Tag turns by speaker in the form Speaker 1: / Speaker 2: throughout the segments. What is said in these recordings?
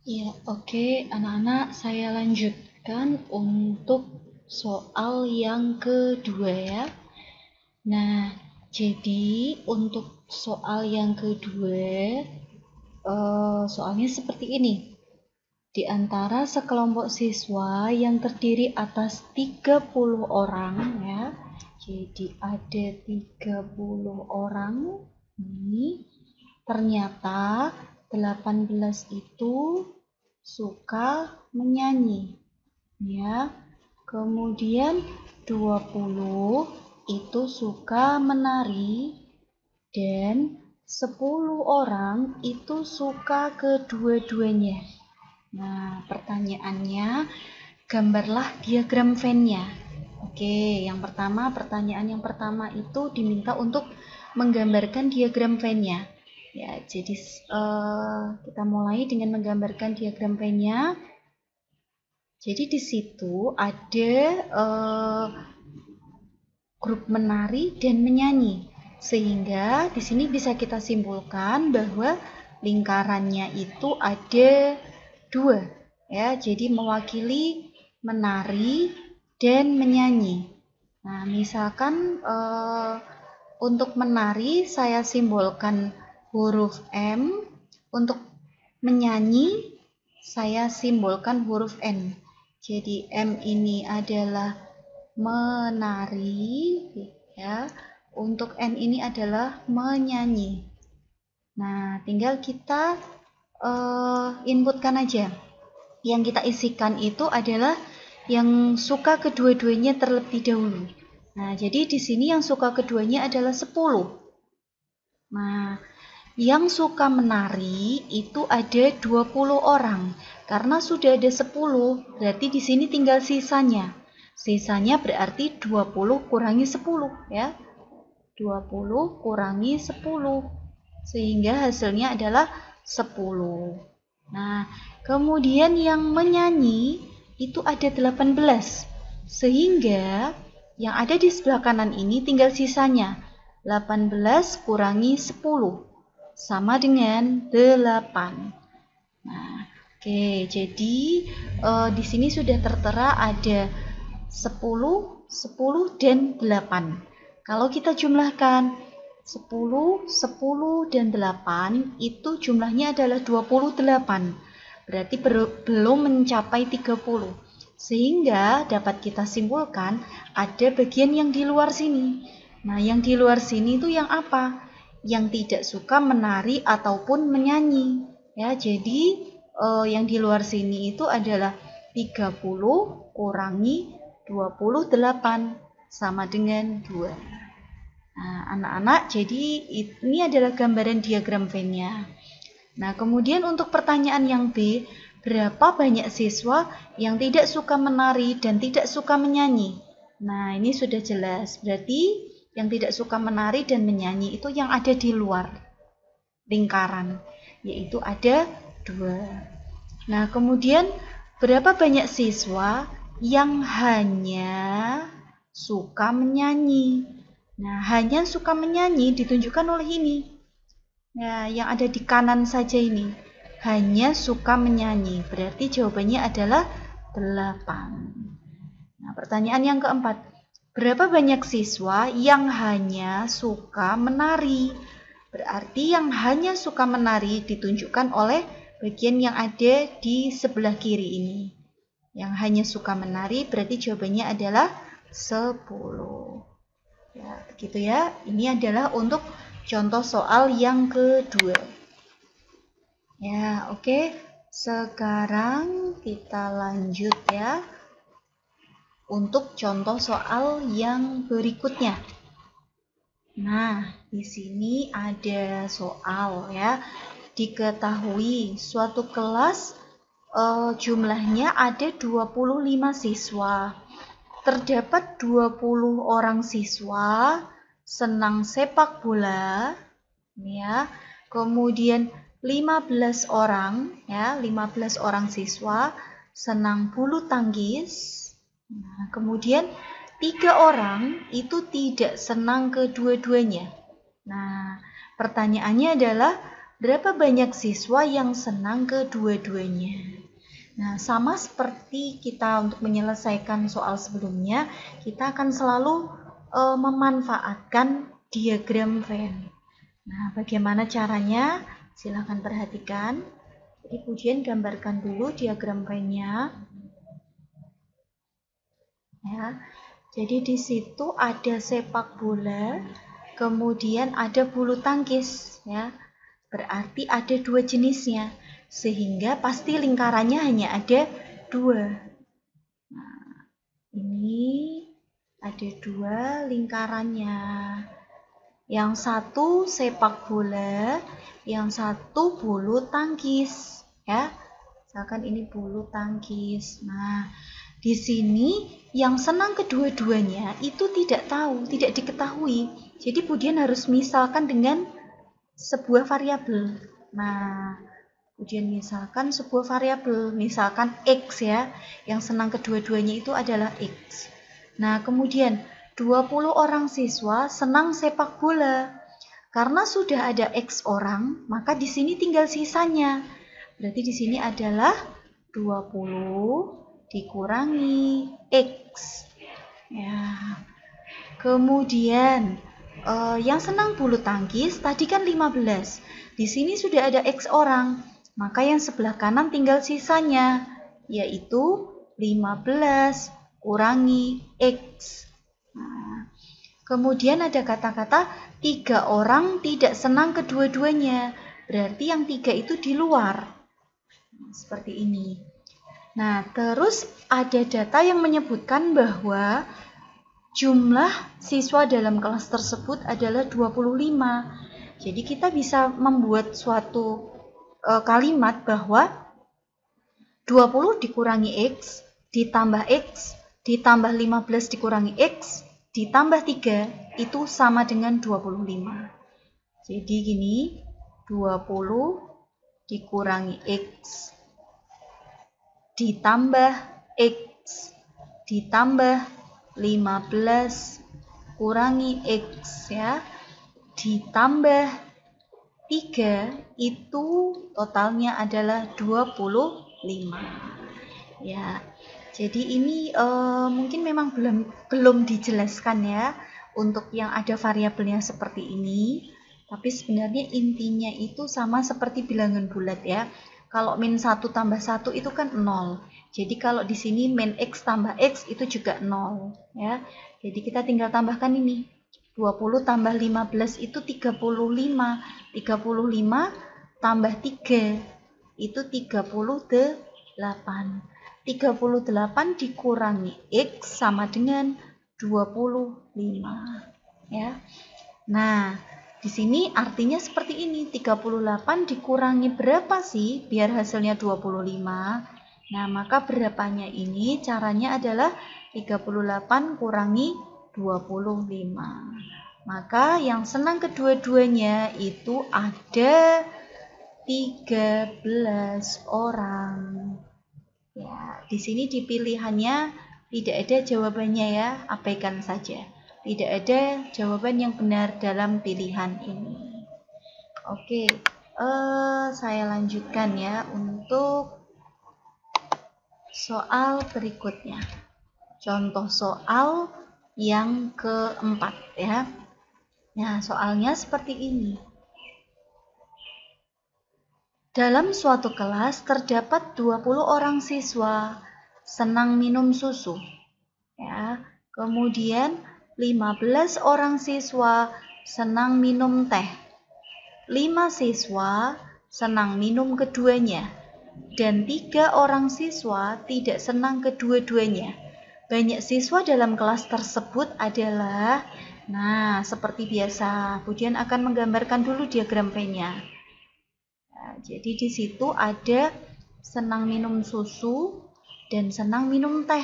Speaker 1: Ya, oke, anak-anak, saya lanjutkan untuk soal yang kedua ya. Nah, jadi untuk soal yang kedua, soalnya seperti ini. Di antara sekelompok siswa yang terdiri atas 30 orang ya. Jadi ada 30 orang ini. Ternyata 18 itu suka menyanyi ya. Kemudian 20 itu suka menari dan 10 orang itu suka kedua-duanya. Nah, pertanyaannya, gambarlah diagram Venn-nya. Oke, pertanyaan yang pertama itu diminta untuk menggambarkan diagram Venn-nya. Ya, jadi kita mulai dengan menggambarkan diagram Venn-nya. Jadi di situ ada grup menari dan menyanyi. Sehingga di sini bisa kita simpulkan bahwa lingkarannya itu ada dua, ya. Jadi mewakili menari dan menyanyi. Nah, misalkan untuk menari saya simbolkan huruf M, untuk menyanyi saya simbolkan huruf N. Jadi M ini adalah menari, ya. Untuk N ini adalah menyanyi. Nah, tinggal kita inputkan aja. Yang kita isikan itu adalah yang suka kedua-duanya terlebih dahulu. Nah, jadi di sini yang suka keduanya adalah 10. Nah, yang suka menari itu ada 20 orang. Karena sudah ada 10, berarti di sini tinggal sisanya. Sisanya berarti 20 kurangi 10 ya. 20 kurangi 10. Sehingga hasilnya adalah 10. Nah, kemudian yang menyanyi itu ada 18. Sehingga yang ada di sebelah kanan ini tinggal sisanya. 18 kurangi 10 sama dengan 8. Nah, oke, jadi di sini sudah tertera ada 10, 10 dan 8. Kalau kita jumlahkan 10, 10 dan 8 itu jumlahnya adalah 28. Berarti belum mencapai 30. Sehingga dapat kita simpulkan ada bagian yang di luar sini. Nah, yang di luar sini itu yang apa? Yang tidak suka menari ataupun menyanyi. Ya, jadi yang di luar sini itu adalah 30 kurangi 28 sama dengan 2. Nah, anak-anak, jadi ini adalah gambaran diagram Venn-nya. Nah, kemudian untuk pertanyaan yang B, berapa banyak siswa yang tidak suka menari dan tidak suka menyanyi? Nah, ini sudah jelas. Berarti yang tidak suka menari dan menyanyi itu yang ada di luar lingkaran, yaitu ada 2. Nah, kemudian berapa banyak siswa yang hanya suka menyanyi? Nah, hanya suka menyanyi ditunjukkan oleh ini. Nah, yang ada di kanan saja ini. Hanya suka menyanyi. Berarti jawabannya adalah 8. Nah, pertanyaan yang keempat. Berapa banyak siswa yang hanya suka menari? Berarti yang hanya suka menari ditunjukkan oleh bagian yang ada di sebelah kiri ini. Yang hanya suka menari berarti jawabannya adalah 10. Ya, begitu ya. Ini adalah untuk contoh soal yang kedua. Ya, oke. Sekarang kita lanjut ya. Untuk contoh soal yang berikutnya. Nah, di sini ada soal ya. Diketahui suatu kelas jumlahnya ada 25 siswa. Terdapat 20 orang siswa senang sepak bola, ya. Kemudian 15 orang, ya, 15 orang siswa senang bulu tangkis. Nah, kemudian 3 orang itu tidak senang kedua-duanya. Nah, pertanyaannya adalah berapa banyak siswa yang senang kedua-duanya. Nah, sama seperti kita untuk menyelesaikan soal sebelumnya, kita akan selalu memanfaatkan diagram Venn. Nah, bagaimana caranya? Silakan perhatikan. Jadi, Pujian gambarkan dulu diagram Venn-nya. Ya. Jadi di situ ada sepak bola, kemudian ada bulu tangkis, ya. Berarti ada dua jenisnya, sehingga pasti lingkarannya hanya ada dua. Nah, ini ada dua lingkarannya. Yang satu sepak bola, yang satu bulu tangkis, ya. Misalkan ini bulu tangkis. Nah, di sini yang senang kedua-duanya itu tidak diketahui. Jadi Budian harus misalkan dengan sebuah variabel. Nah, Budian misalkan sebuah variabel, misalkan X ya, yang senang kedua-duanya itu adalah X. Nah, kemudian 20 orang siswa senang sepak bola. Karena sudah ada X orang, maka di sini tinggal sisanya. Berarti di sini adalah 20 dikurangi X. Ya. Kemudian yang senang bulu tangkis tadi kan 15. Di sini sudah ada X orang, maka yang sebelah kanan tinggal sisanya, yaitu 15 kurangi X. Nah, kemudian ada kata-kata 3 orang tidak senang kedua-duanya. Berarti yang 3 itu di luar. Seperti ini. Nah, terus ada data yang menyebutkan bahwa jumlah siswa dalam kelas tersebut adalah 25. Jadi kita bisa membuat suatu kalimat bahwa 20 dikurangi X, ditambah X, ditambah 15 dikurangi X, ditambah 3, itu sama dengan 25. Jadi gini, 20 dikurangi X, ditambah X, ditambah 15 kurangi X ya, ditambah 3, itu totalnya adalah 25 ya. Jadi ini mungkin memang belum dijelaskan ya untuk yang ada variabelnya seperti ini, tapi sebenarnya intinya itu sama seperti bilangan bulat ya. Kalau min 1 tambah 1 itu kan 0. Jadi kalau di sini min X tambah X itu juga 0 ya. Jadi kita tinggal tambahkan ini. 20 tambah 15 itu 35. 35 tambah 3 itu 38. 38 dikurangi X sama dengan 25 ya. Nah, di sini artinya seperti ini, 38 dikurangi berapa sih biar hasilnya 25? Nah, maka berapanya ini caranya adalah 38 kurangi 25. Maka yang senang kedua-duanya itu ada 13 orang. Ya, di sini di pilihannya tidak ada jawabannya ya, abaikan saja. Tidak ada jawaban yang benar dalam pilihan ini. Oke, saya lanjutkan ya untuk soal berikutnya. Contoh soal yang keempat ya. Nah, soalnya seperti ini. Dalam suatu kelas terdapat 20 orang siswa senang minum susu. Ya, kemudian 15 orang siswa senang minum teh. 5 siswa senang minum keduanya. Dan 3 orang siswa tidak senang kedua-duanya. Banyak siswa dalam kelas tersebut adalah, nah seperti biasa, Budian akan menggambarkan dulu diagram Venn-nya. Nah, jadi di situ ada senang minum susu dan senang minum teh.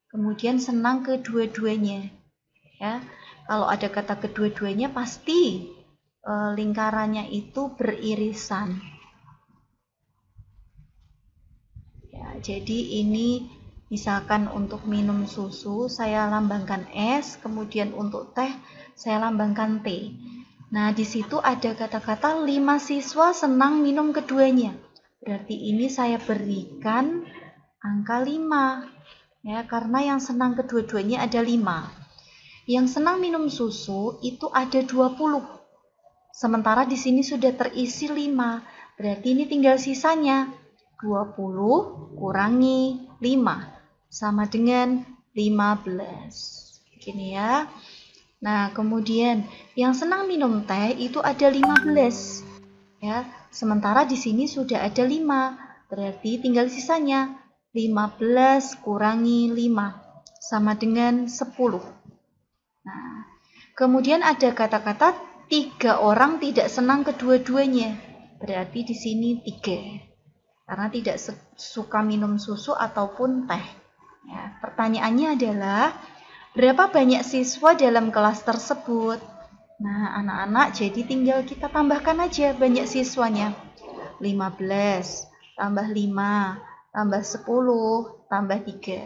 Speaker 1: Kemudian senang kedua-duanya. Ya, kalau ada kata kedua-duanya pasti lingkarannya itu beririsan. Ya, jadi ini misalkan untuk minum susu saya lambangkan S, kemudian untuk teh saya lambangkan T. Nah, di situ ada kata-kata 5 siswa senang minum keduanya. Berarti ini saya berikan angka 5. Ya, karena yang senang kedua-duanya ada 5. Yang senang minum susu itu ada 20. Sementara di sini sudah terisi 5. Berarti ini tinggal sisanya. 20 kurangi 5 sama dengan 15. Begini ya. Nah, kemudian yang senang minum teh itu ada 15. Ya, sementara di sini sudah ada 5. Berarti tinggal sisanya 15 kurangi 5 sama dengan 10. Nah, kemudian ada kata-kata 3 orang tidak senang kedua-duanya. Berarti di sini 3. Karena tidak suka minum susu ataupun teh. Ya, pertanyaannya adalah berapa banyak siswa dalam kelas tersebut? Nah, anak-anak, jadi tinggal kita tambahkan aja banyak siswanya. 15 tambah 5 tambah 10 tambah 3.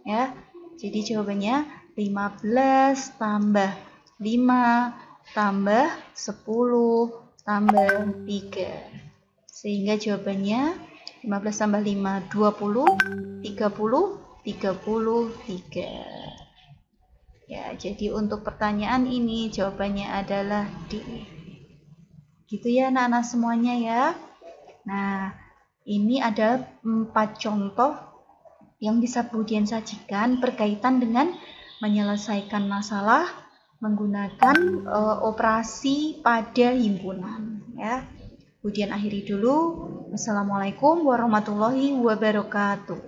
Speaker 1: Ya. Jadi jawabannya 15 tambah 5 tambah 10 tambah 3. Sehingga jawabannya 15 tambah 5 20 30 33. Ya, jadi untuk pertanyaan ini jawabannya adalah D. Gitu ya anak-anak semuanya ya. Nah, ini ada 4 contoh yang bisa Bu Dian sajikan berkaitan dengan menyelesaikan masalah menggunakan operasi pada himpunan ya. Bu Dian akhiri dulu. Wassalamualaikum warahmatullahi wabarakatuh.